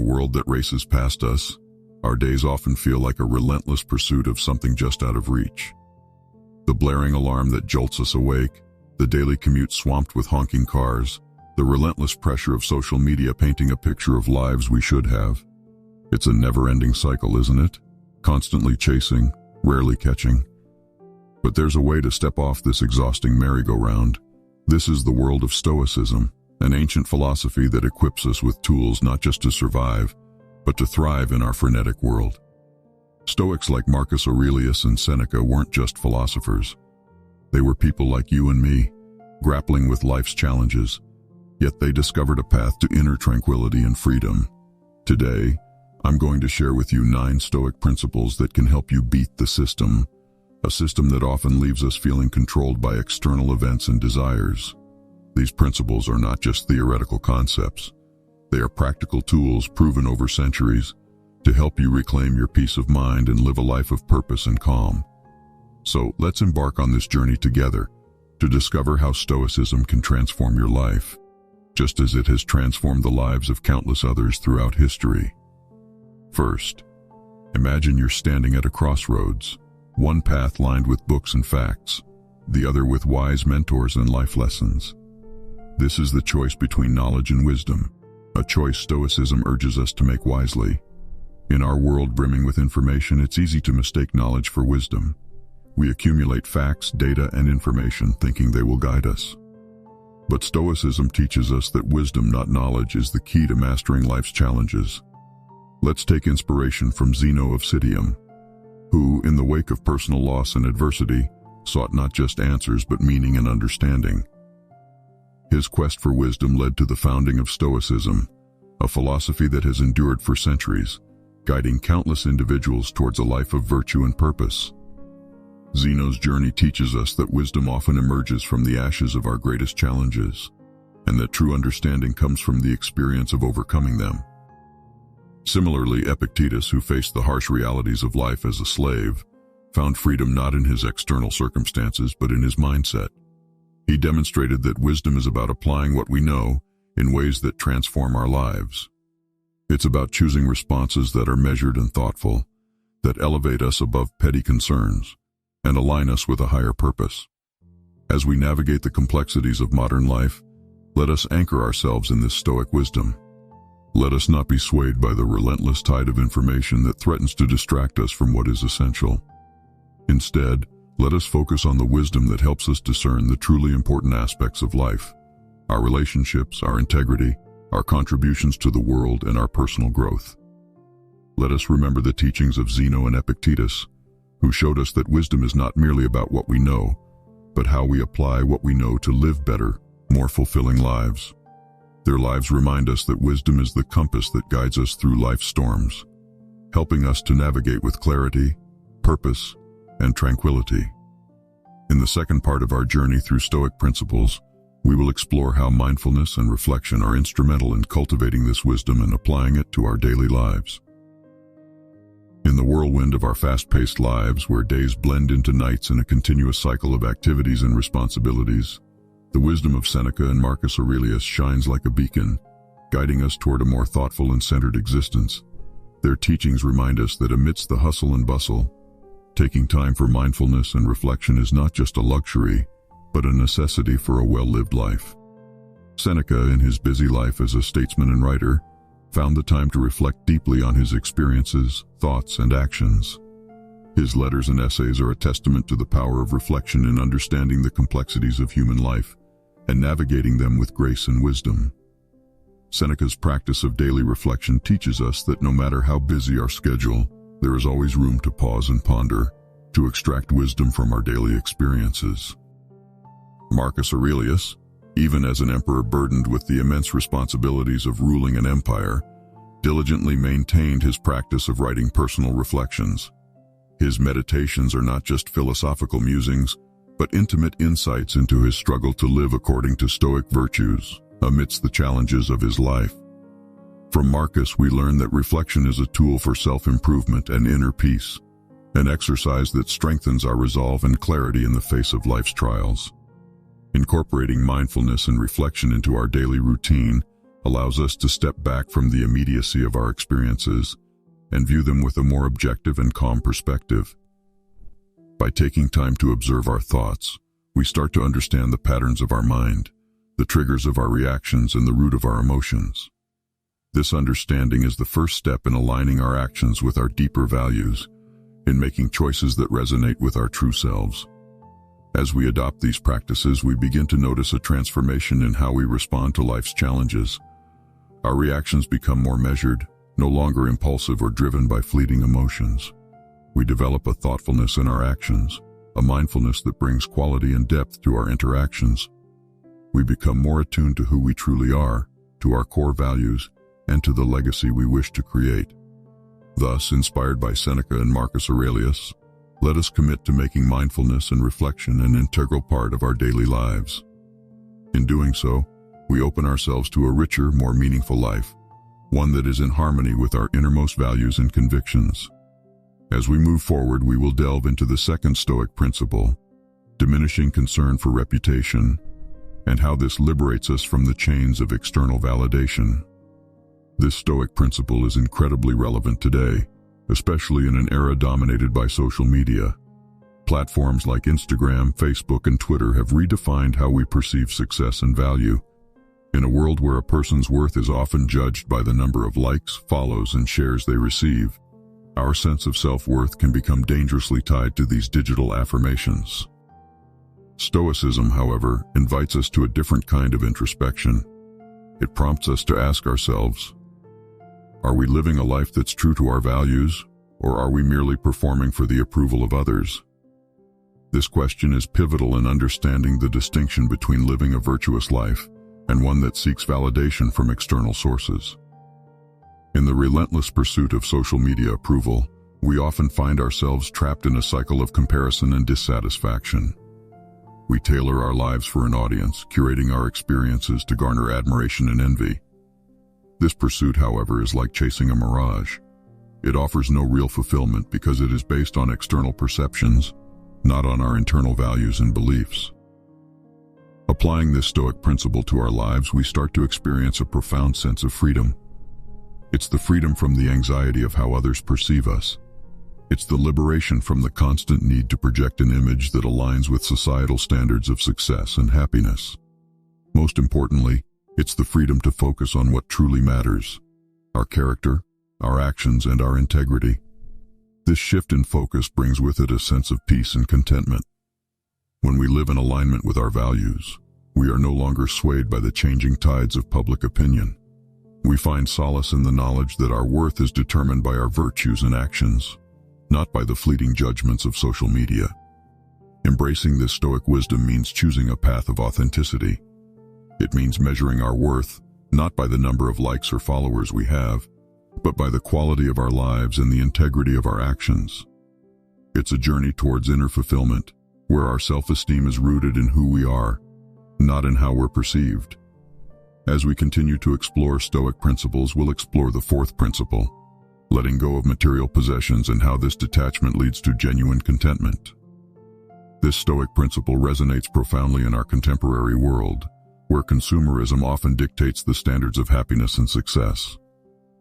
world that races past us, our days often feel like a relentless pursuit of something just out of reach. The blaring alarm that jolts us awake, the daily commute swamped with honking cars, the relentless pressure of social media painting a picture of lives we should have. It's a never-ending cycle, isn't it? Constantly chasing, rarely catching. But there's a way to step off this exhausting merry-go-round. This is the world of Stoicism, an ancient philosophy that equips us with tools not just to survive, but to thrive in our frenetic world. Stoics like Marcus Aurelius and Seneca weren't just philosophers. They were people like you and me, grappling with life's challenges, yet they discovered a path to inner tranquility and freedom. Today, I'm going to share with you 9 Stoic principles that can help you beat the system, a system that often leaves us feeling controlled by external events and desires. These principles are not just theoretical concepts. They are practical tools proven over centuries to help you reclaim your peace of mind and live a life of purpose and calm. So let's embark on this journey together to discover how Stoicism can transform your life, just as it has transformed the lives of countless others throughout history. First, imagine you're standing at a crossroads, one path lined with books and facts, the other with wise mentors and life lessons. This is the choice between knowledge and wisdom, a choice Stoicism urges us to make wisely. In our world brimming with information, it's easy to mistake knowledge for wisdom. We accumulate facts, data, and information thinking they will guide us. But Stoicism teaches us that wisdom, not knowledge, is the key to mastering life's challenges. Let's take inspiration from Zeno of Citium, who, in the wake of personal loss and adversity, sought not just answers but meaning and understanding. His quest for wisdom led to the founding of Stoicism, a philosophy that has endured for centuries, guiding countless individuals towards a life of virtue and purpose. Zeno's journey teaches us that wisdom often emerges from the ashes of our greatest challenges, and that true understanding comes from the experience of overcoming them. Similarly, Epictetus, who faced the harsh realities of life as a slave, found freedom not in his external circumstances but in his mindset. He demonstrated that wisdom is about applying what we know in ways that transform our lives. It's about choosing responses that are measured and thoughtful, that elevate us above petty concerns, and align us with a higher purpose. As we navigate the complexities of modern life, let us anchor ourselves in this Stoic wisdom. Let us not be swayed by the relentless tide of information that threatens to distract us from what is essential. Instead, let us focus on the wisdom that helps us discern the truly important aspects of life: our relationships, our integrity, our contributions to the world, and our personal growth. Let us remember the teachings of Zeno and Epictetus, who showed us that wisdom is not merely about what we know, but how we apply what we know to live better, more fulfilling lives. Their lives remind us that wisdom is the compass that guides us through life's storms, helping us to navigate with clarity, purpose, and tranquility. In the second part of our journey through Stoic principles, we will explore how mindfulness and reflection are instrumental in cultivating this wisdom and applying it to our daily lives. In the whirlwind of our fast-paced lives, where days blend into nights in a continuous cycle of activities and responsibilities, the wisdom of Seneca and Marcus Aurelius shines like a beacon, guiding us toward a more thoughtful and centered existence. Their teachings remind us that amidst the hustle and bustle, taking time for mindfulness and reflection is not just a luxury, but a necessity for a well-lived life. Seneca, in his busy life as a statesman and writer, found the time to reflect deeply on his experiences, thoughts, and actions. His letters and essays are a testament to the power of reflection in understanding the complexities of human life and navigating them with grace and wisdom. Seneca's practice of daily reflection teaches us that no matter how busy our schedule, there is always room to pause and ponder, to extract wisdom from our daily experiences. Marcus Aurelius, even as an emperor burdened with the immense responsibilities of ruling an empire, diligently maintained his practice of writing personal reflections. His meditations are not just philosophical musings, but intimate insights into his struggle to live according to Stoic virtues amidst the challenges of his life. From Marcus, we learn that reflection is a tool for self-improvement and inner peace, an exercise that strengthens our resolve and clarity in the face of life's trials. Incorporating mindfulness and reflection into our daily routine allows us to step back from the immediacy of our experiences and view them with a more objective and calm perspective. By taking time to observe our thoughts, we start to understand the patterns of our mind, the triggers of our reactions, and the root of our emotions. This understanding is the first step in aligning our actions with our deeper values, in making choices that resonate with our true selves. As we adopt these practices, we begin to notice a transformation in how we respond to life's challenges. Our reactions become more measured, no longer impulsive or driven by fleeting emotions. We develop a thoughtfulness in our actions, a mindfulness that brings quality and depth to our interactions. We become more attuned to who we truly are, to our core values, and to the legacy we wish to create. Thus, inspired by Seneca and Marcus Aurelius, let us commit to making mindfulness and reflection an integral part of our daily lives. In doing so, we open ourselves to a richer, more meaningful life, one that is in harmony with our innermost values and convictions. As we move forward, we will delve into the second Stoic principle, diminishing concern for reputation, and how this liberates us from the chains of external validation. This Stoic principle is incredibly relevant today, especially in an era dominated by social media. Platforms like Instagram, Facebook, and Twitter have redefined how we perceive success and value. In a world where a person's worth is often judged by the number of likes, follows, and shares they receive, our sense of self-worth can become dangerously tied to these digital affirmations. Stoicism, however, invites us to a different kind of introspection. It prompts us to ask ourselves, are we living a life that's true to our values, or are we merely performing for the approval of others? This question is pivotal in understanding the distinction between living a virtuous life and one that seeks validation from external sources. In the relentless pursuit of social media approval, we often find ourselves trapped in a cycle of comparison and dissatisfaction. We tailor our lives for an audience, curating our experiences to garner admiration and envy. This pursuit, however, is like chasing a mirage. It offers no real fulfillment because it is based on external perceptions, not on our internal values and beliefs. Applying this Stoic principle to our lives, we start to experience a profound sense of freedom. It's the freedom from the anxiety of how others perceive us. It's the liberation from the constant need to project an image that aligns with societal standards of success and happiness. Most importantly, it's the freedom to focus on what truly matters: our character, our actions, and our integrity. This shift in focus brings with it a sense of peace and contentment. When we live in alignment with our values, we are no longer swayed by the changing tides of public opinion. We find solace in the knowledge that our worth is determined by our virtues and actions, not by the fleeting judgments of social media. Embracing this Stoic wisdom means choosing a path of authenticity. It means measuring our worth, not by the number of likes or followers we have, but by the quality of our lives and the integrity of our actions. It's a journey towards inner fulfillment, where our self-esteem is rooted in who we are, not in how we're perceived. As we continue to explore Stoic principles, we'll explore the fourth principle, letting go of material possessions, and how this detachment leads to genuine contentment. This Stoic principle resonates profoundly in our contemporary world, where consumerism often dictates the standards of happiness and success.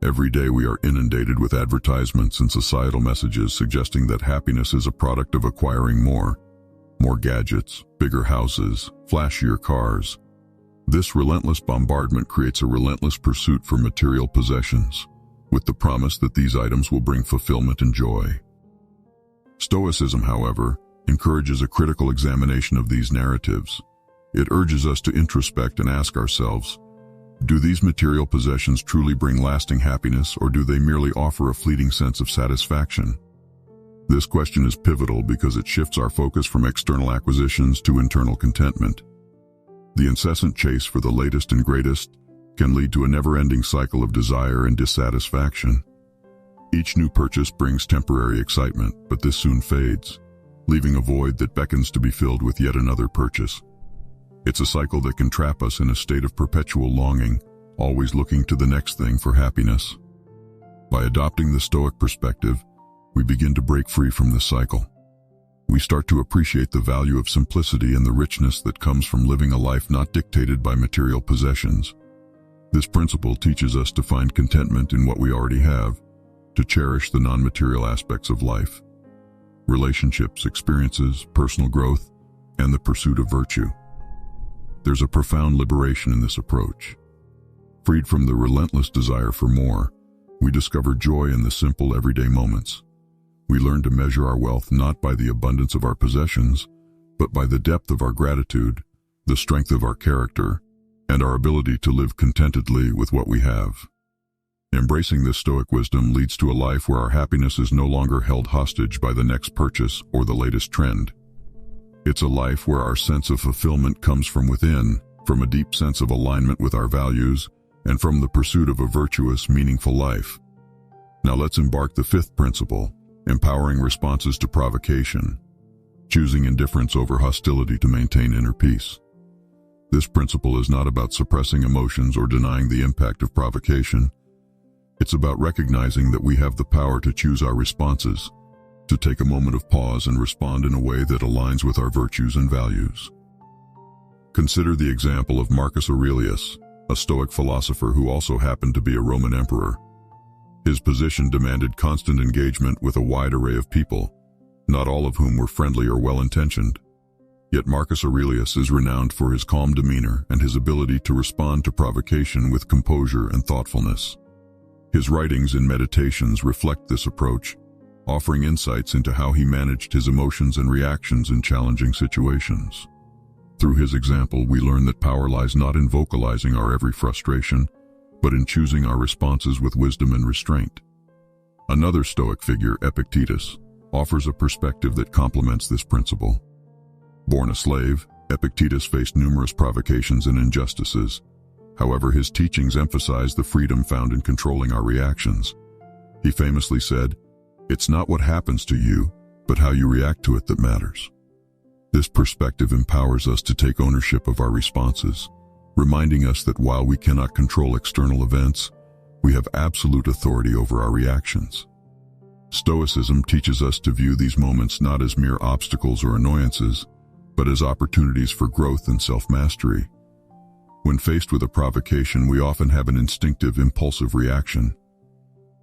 Every day we are inundated with advertisements and societal messages suggesting that happiness is a product of acquiring more gadgets, bigger houses, flashier cars. This relentless bombardment creates a relentless pursuit for material possessions, with the promise that these items will bring fulfillment and joy. Stoicism, however, encourages a critical examination of these narratives. It urges us to introspect and ask ourselves, do these material possessions truly bring lasting happiness, or do they merely offer a fleeting sense of satisfaction? This question is pivotal because it shifts our focus from external acquisitions to internal contentment. The incessant chase for the latest and greatest can lead to a never-ending cycle of desire and dissatisfaction. Each new purchase brings temporary excitement, but this soon fades, leaving a void that beckons to be filled with yet another purchase. It's a cycle that can trap us in a state of perpetual longing, always looking to the next thing for happiness. By adopting the Stoic perspective, we begin to break free from this cycle. We start to appreciate the value of simplicity and the richness that comes from living a life not dictated by material possessions. This principle teaches us to find contentment in what we already have, to cherish the non-material aspects of life, relationships, experiences, personal growth, and the pursuit of virtue. There's a profound liberation in this approach. Freed from the relentless desire for more, we discover joy in the simple everyday moments. We learn to measure our wealth not by the abundance of our possessions, but by the depth of our gratitude, the strength of our character, and our ability to live contentedly with what we have. Embracing this Stoic wisdom leads to a life where our happiness is no longer held hostage by the next purchase or the latest trend. It's a life where our sense of fulfillment comes from within, from a deep sense of alignment with our values, and from the pursuit of a virtuous, meaningful life. Now let's embark the fifth principle, empowering responses to provocation, choosing indifference over hostility to maintain inner peace. This principle is not about suppressing emotions or denying the impact of provocation. It's about recognizing that we have the power to choose our responses, to take a moment of pause and respond in a way that aligns with our virtues and values. Consider the example of Marcus Aurelius, a Stoic philosopher who also happened to be a Roman emperor. His position demanded constant engagement with a wide array of people, not all of whom were friendly or well-intentioned. Yet Marcus Aurelius is renowned for his calm demeanor and his ability to respond to provocation with composure and thoughtfulness. His writings and meditations reflect this approach, offering insights into how he managed his emotions and reactions in challenging situations. Through his example, we learn that power lies not in vocalizing our every frustration, but in choosing our responses with wisdom and restraint. Another Stoic figure, Epictetus, offers a perspective that complements this principle. Born a slave, Epictetus faced numerous provocations and injustices. However, his teachings emphasize the freedom found in controlling our reactions. He famously said, "It's not what happens to you, but how you react to it that matters." This perspective empowers us to take ownership of our responses, reminding us that while we cannot control external events, we have absolute authority over our reactions. Stoicism teaches us to view these moments not as mere obstacles or annoyances, but as opportunities for growth and self-mastery. When faced with a provocation, we often have an instinctive, impulsive reaction.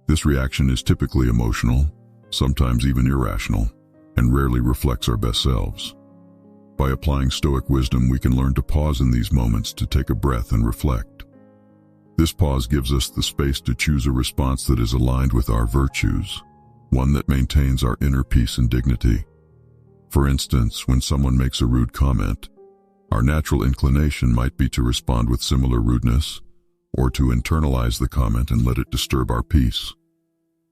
This reaction is typically emotional, sometimes even irrational, and rarely reflects our best selves. By applying Stoic wisdom, we can learn to pause in these moments, to take a breath and reflect. This pause gives us the space to choose a response that is aligned with our virtues, one that maintains our inner peace and dignity. For instance, when someone makes a rude comment, our natural inclination might be to respond with similar rudeness, or to internalize the comment and let it disturb our peace.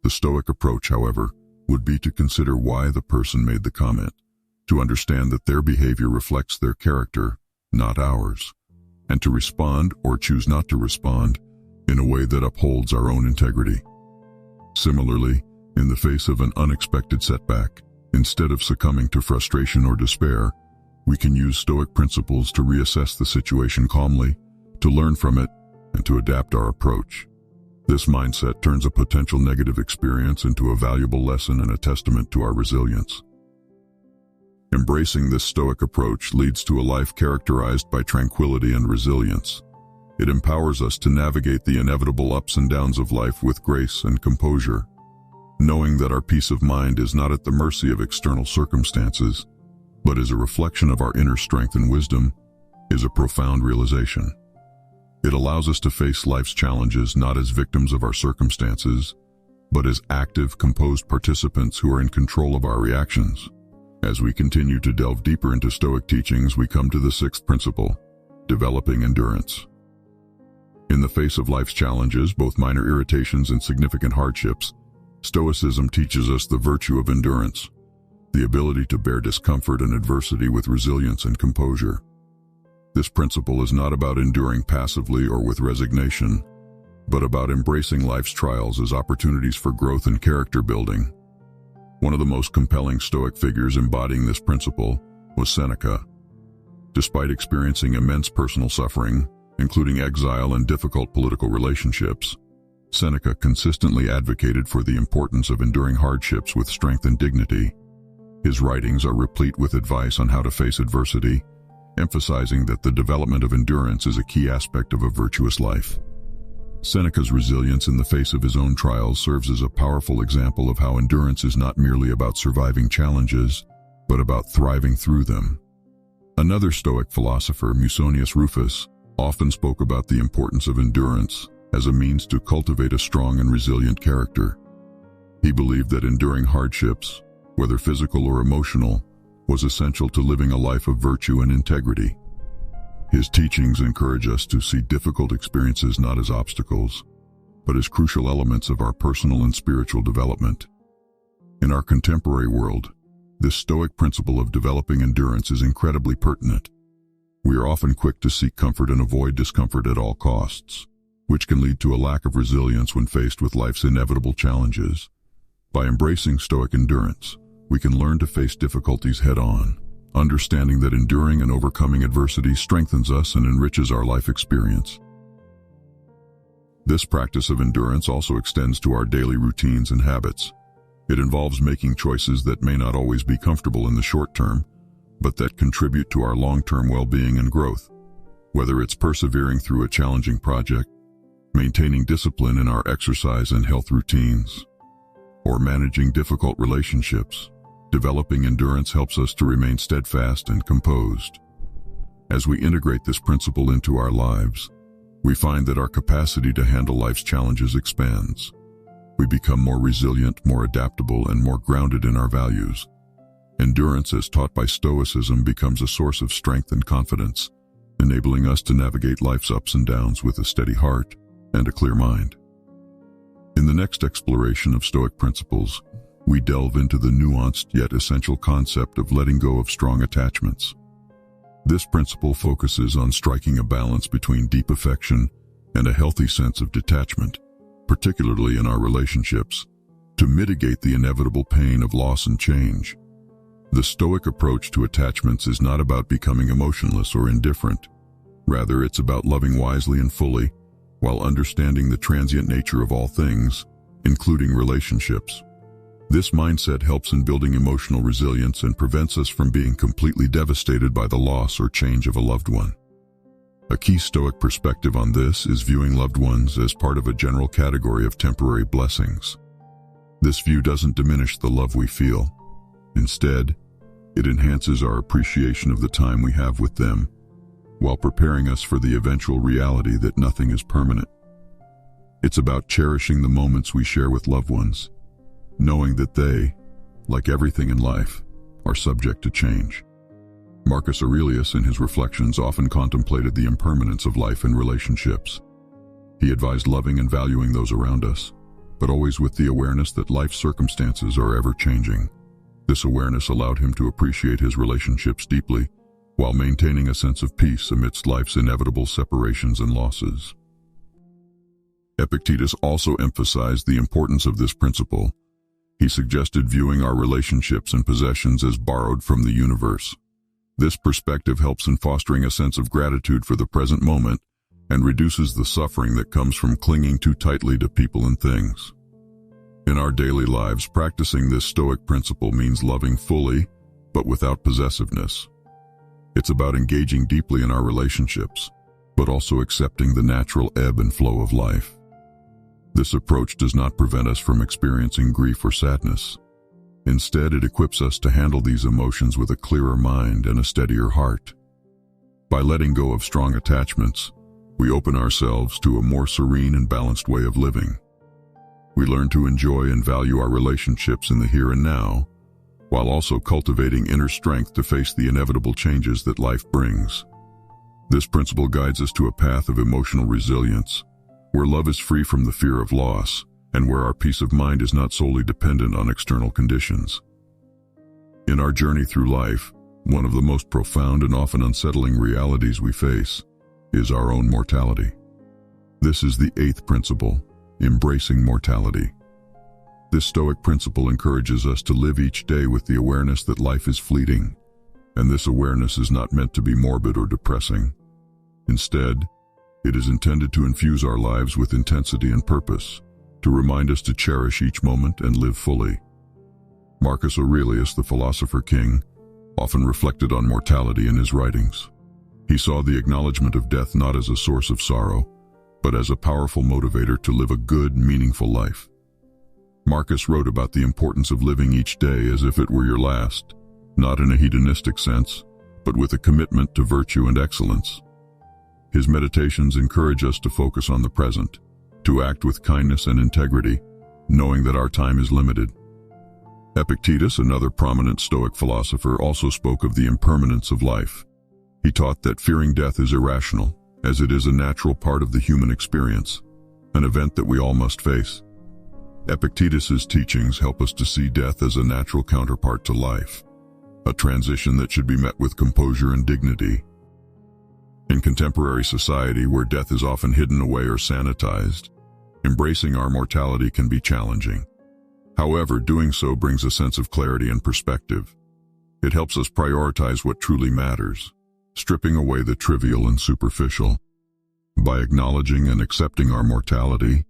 The Stoic approach, however, would be to consider why the person made the comment, to understand that their behavior reflects their character, not ours, and to respond or choose not to respond in a way that upholds our own integrity. Similarly, in the face of an unexpected setback, instead of succumbing to frustration or despair, we can use Stoic principles to reassess the situation calmly, to learn from it, and to adapt our approach. This mindset turns a potential negative experience into a valuable lesson and a testament to our resilience. Embracing this Stoic approach leads to a life characterized by tranquility and resilience. It empowers us to navigate the inevitable ups and downs of life with grace and composure. Knowing that our peace of mind is not at the mercy of external circumstances, but is a reflection of our inner strength and wisdom, is a profound realization. It allows us to face life's challenges not as victims of our circumstances, but as active, composed participants who are in control of our reactions. As we continue to delve deeper into Stoic teachings, we come to the sixth principle, developing endurance. In the face of life's challenges, both minor irritations and significant hardships, Stoicism teaches us the virtue of endurance, the ability to bear discomfort and adversity with resilience and composure. This principle is not about enduring passively or with resignation, but about embracing life's trials as opportunities for growth and character building. One of the most compelling Stoic figures embodying this principle was Seneca. Despite experiencing immense personal suffering, including exile and difficult political relationships, Seneca consistently advocated for the importance of enduring hardships with strength and dignity. His writings are replete with advice on how to face adversity, emphasizing that the development of endurance is a key aspect of a virtuous life. Seneca's resilience in the face of his own trials serves as a powerful example of how endurance is not merely about surviving challenges, but about thriving through them. Another Stoic philosopher, Musonius Rufus, often spoke about the importance of endurance as a means to cultivate a strong and resilient character. He believed that enduring hardships, whether physical or emotional, was essential to living a life of virtue and integrity. His teachings encourage us to see difficult experiences not as obstacles, but as crucial elements of our personal and spiritual development. In our contemporary world, this Stoic principle of developing endurance is incredibly pertinent. We are often quick to seek comfort and avoid discomfort at all costs, which can lead to a lack of resilience when faced with life's inevitable challenges. By embracing Stoic endurance, we can learn to face difficulties head-on, understanding that enduring and overcoming adversity strengthens us and enriches our life experience. This practice of endurance also extends to our daily routines and habits. It involves making choices that may not always be comfortable in the short term, but that contribute to our long-term well-being and growth. Whether it's persevering through a challenging project, maintaining discipline in our exercise and health routines, or managing difficult relationships, developing endurance helps us to remain steadfast and composed. As we integrate this principle into our lives, we find that our capacity to handle life's challenges expands. We become more resilient, more adaptable, and more grounded in our values. Endurance, as taught by Stoicism, becomes a source of strength and confidence, enabling us to navigate life's ups and downs with a steady heart and a clear mind. In the next exploration of Stoic principles, we delve into the nuanced yet essential concept of letting go of strong attachments. This principle focuses on striking a balance between deep affection and a healthy sense of detachment, particularly in our relationships, to mitigate the inevitable pain of loss and change. The Stoic approach to attachments is not about becoming emotionless or indifferent. Rather, it's about loving wisely and fully, while understanding the transient nature of all things, including relationships. This mindset helps in building emotional resilience and prevents us from being completely devastated by the loss or change of a loved one. A key Stoic perspective on this is viewing loved ones as part of a general category of temporary blessings. This view doesn't diminish the love we feel. Instead, it enhances our appreciation of the time we have with them, while preparing us for the eventual reality that nothing is permanent. It's about cherishing the moments we share with loved ones, knowing that they, like everything in life, are subject to change. Marcus Aurelius, in his reflections, often contemplated the impermanence of life and relationships. He advised loving and valuing those around us, but always with the awareness that life's circumstances are ever-changing. This awareness allowed him to appreciate his relationships deeply, while maintaining a sense of peace amidst life's inevitable separations and losses. Epictetus also emphasized the importance of this principle. He suggested viewing our relationships and possessions as borrowed from the universe. This perspective helps in fostering a sense of gratitude for the present moment and reduces the suffering that comes from clinging too tightly to people and things. In our daily lives, practicing this Stoic principle means loving fully, but without possessiveness. It's about engaging deeply in our relationships, but also accepting the natural ebb and flow of life. This approach does not prevent us from experiencing grief or sadness. Instead, it equips us to handle these emotions with a clearer mind and a steadier heart. By letting go of strong attachments, we open ourselves to a more serene and balanced way of living. We learn to enjoy and value our relationships in the here and now, while also cultivating inner strength to face the inevitable changes that life brings. This principle guides us to a path of emotional resilience, where love is free from the fear of loss, and where our peace of mind is not solely dependent on external conditions. In our journey through life, one of the most profound and often unsettling realities we face is our own mortality. This is the 8th principle, embracing mortality. This Stoic principle encourages us to live each day with the awareness that life is fleeting, and this awareness is not meant to be morbid or depressing. Instead, it is intended to infuse our lives with intensity and purpose, to remind us to cherish each moment and live fully. Marcus Aurelius, the philosopher king, often reflected on mortality in his writings. He saw the acknowledgement of death not as a source of sorrow, but as a powerful motivator to live a good, meaningful life. Marcus wrote about the importance of living each day as if it were your last, not in a hedonistic sense, but with a commitment to virtue and excellence. His meditations encourage us to focus on the present, to act with kindness and integrity, knowing that our time is limited. Epictetus, another prominent Stoic philosopher, also spoke of the impermanence of life. He taught that fearing death is irrational, as it is a natural part of the human experience, an event that we all must face. Epictetus's teachings help us to see death as a natural counterpart to life, a transition that should be met with composure and dignity. In contemporary society, where death is often hidden away or sanitized, embracing our mortality can be challenging. However, doing so brings a sense of clarity and perspective. It helps us prioritize what truly matters, stripping away the trivial and superficial. By acknowledging and accepting our mortality,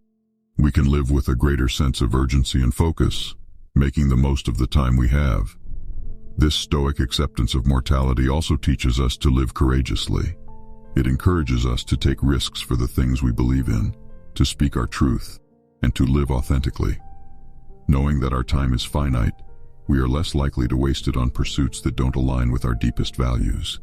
we can live with a greater sense of urgency and focus, making the most of the time we have. This Stoic acceptance of mortality also teaches us to live courageously. It encourages us to take risks for the things we believe in, to speak our truth, and to live authentically. Knowing that our time is finite, we are less likely to waste it on pursuits that don't align with our deepest values.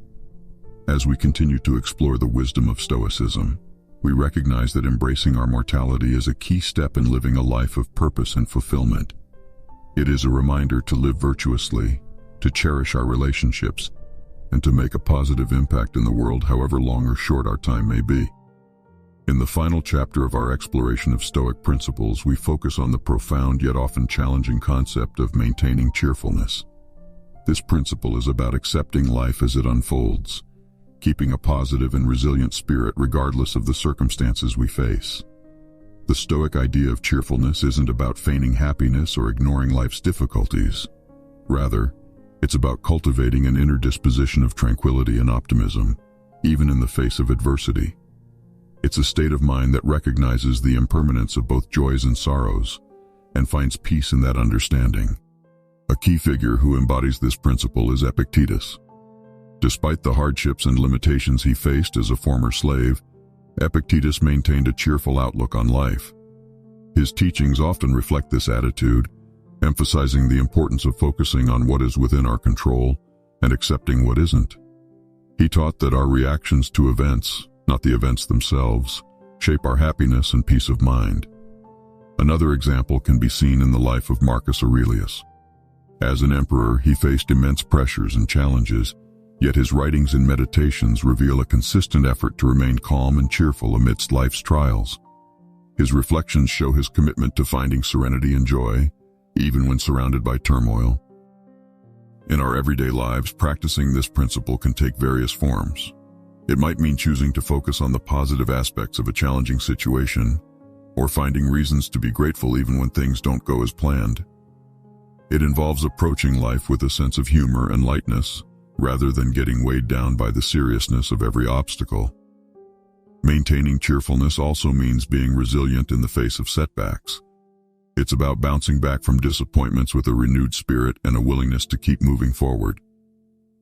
As we continue to explore the wisdom of Stoicism, we recognize that embracing our mortality is a key step in living a life of purpose and fulfillment. It is a reminder to live virtuously, to cherish our relationships, and to make a positive impact in the world, however long or short our time may be. In the final chapter of our exploration of Stoic principles, we focus on the profound yet often challenging concept of maintaining cheerfulness. This principle is about accepting life as it unfolds, keeping a positive and resilient spirit regardless of the circumstances we face. The Stoic idea of cheerfulness isn't about feigning happiness or ignoring life's difficulties. Rather, it's about cultivating an inner disposition of tranquility and optimism, even in the face of adversity. It's a state of mind that recognizes the impermanence of both joys and sorrows, and finds peace in that understanding. A key figure who embodies this principle is Epictetus. Despite the hardships and limitations he faced as a former slave, Epictetus maintained a cheerful outlook on life. His teachings often reflect this attitude, emphasizing the importance of focusing on what is within our control and accepting what isn't. He taught that our reactions to events, not the events themselves, shape our happiness and peace of mind. Another example can be seen in the life of Marcus Aurelius. As an emperor, he faced immense pressures and challenges, yet his writings and meditations reveal a consistent effort to remain calm and cheerful amidst life's trials. His reflections show his commitment to finding serenity and joy, even when surrounded by turmoil. In our everyday lives, practicing this principle can take various forms. It might mean choosing to focus on the positive aspects of a challenging situation, or finding reasons to be grateful even when things don't go as planned. It involves approaching life with a sense of humor and lightness, rather than getting weighed down by the seriousness of every obstacle. Maintaining cheerfulness also means being resilient in the face of setbacks. It's about bouncing back from disappointments with a renewed spirit and a willingness to keep moving forward.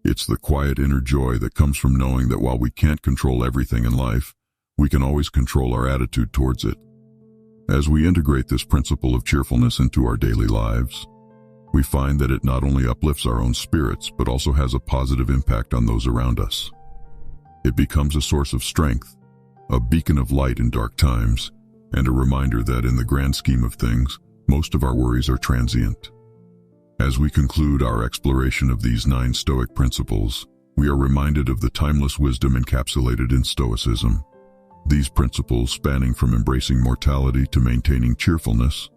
It's the quiet inner joy that comes from knowing that while we can't control everything in life, we can always control our attitude towards it. As we integrate this principle of cheerfulness into our daily lives, we find that it not only uplifts our own spirits, but also has a positive impact on those around us. It becomes a source of strength, a beacon of light in dark times, and a reminder that in the grand scheme of things, most of our worries are transient. As we conclude our exploration of these 9 Stoic principles, we are reminded of the timeless wisdom encapsulated in Stoicism. These principles, spanning from embracing mortality to maintaining cheerfulness,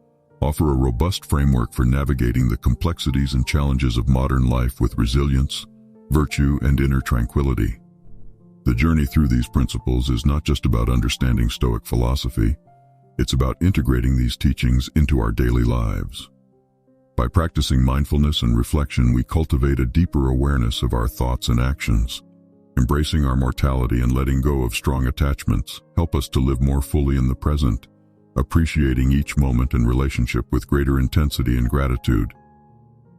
offer a robust framework for navigating the complexities and challenges of modern life with resilience, virtue, and inner tranquility. The journey through these principles is not just about understanding Stoic philosophy, it's about integrating these teachings into our daily lives. By practicing mindfulness and reflection, we cultivate a deeper awareness of our thoughts and actions. Embracing our mortality and letting go of strong attachments help us to live more fully in the present, appreciating each moment and relationship with greater intensity and gratitude.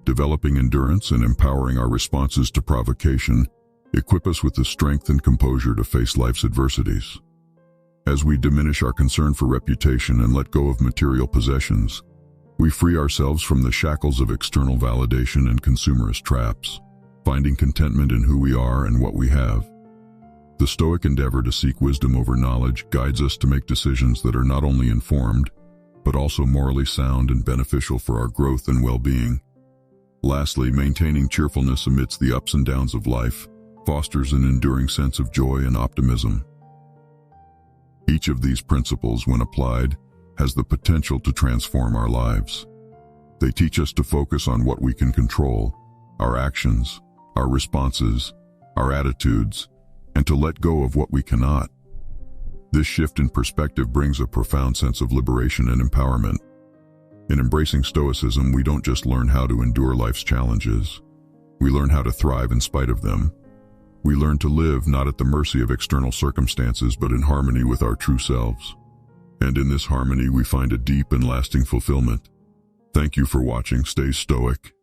Developing endurance and empowering our responses to provocation equip us with the strength and composure to face life's adversities. As we diminish our concern for reputation and let go of material possessions, we free ourselves from the shackles of external validation and consumerist traps, finding contentment in who we are and what we have. The Stoic endeavor to seek wisdom over knowledge guides us to make decisions that are not only informed, but also morally sound and beneficial for our growth and well-being. Lastly, maintaining cheerfulness amidst the ups and downs of life fosters an enduring sense of joy and optimism. Each of these principles, when applied, has the potential to transform our lives. They teach us to focus on what we can control, our actions, our responses, our attitudes, and to let go of what we cannot. This shift in perspective brings a profound sense of liberation and empowerment. In embracing Stoicism, we don't just learn how to endure life's challenges. We learn how to thrive in spite of them. We learn to live not at the mercy of external circumstances, but in harmony with our true selves. And in this harmony, we find a deep and lasting fulfillment. Thank you for watching. Stay stoic.